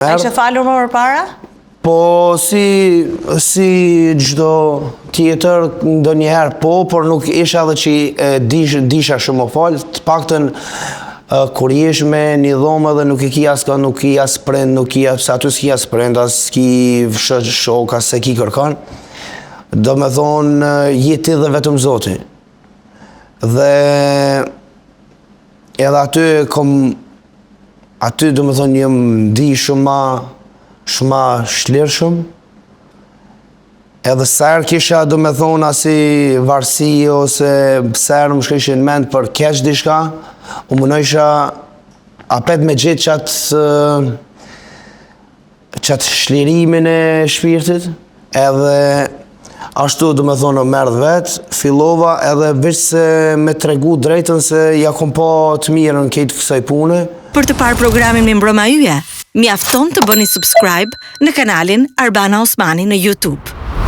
A ishe falur më përpara? Po si çdo tjetër ndonjëherë por nuk isha edhe që disha shumë më fal, të paktën kur jesh me një dhomë dhe nuk i as prind, se aty s'ki as prind, as s'ki shok, as se ki kërkan, do me thonë jeti dhe vetëm Zoti. Dhe edhe aty do me thonë jem di shumë ma shlirshëm, edhe sërë kisha do me thonë asi varsi ose sërë më shkëshin mend për keq dishka, u mënojsha apet me gjithë qatë shlirimin e shpirtit, edhe ashtu do me thonë merdh vetë, fillova edhe veç se me tregu drejtën se ja kom pa të mirën këtë kësaj pune. Për të parë programin me Mbrëma Yje, mjafton të bëni subscribe në kanalin Arbana Osmani në YouTube.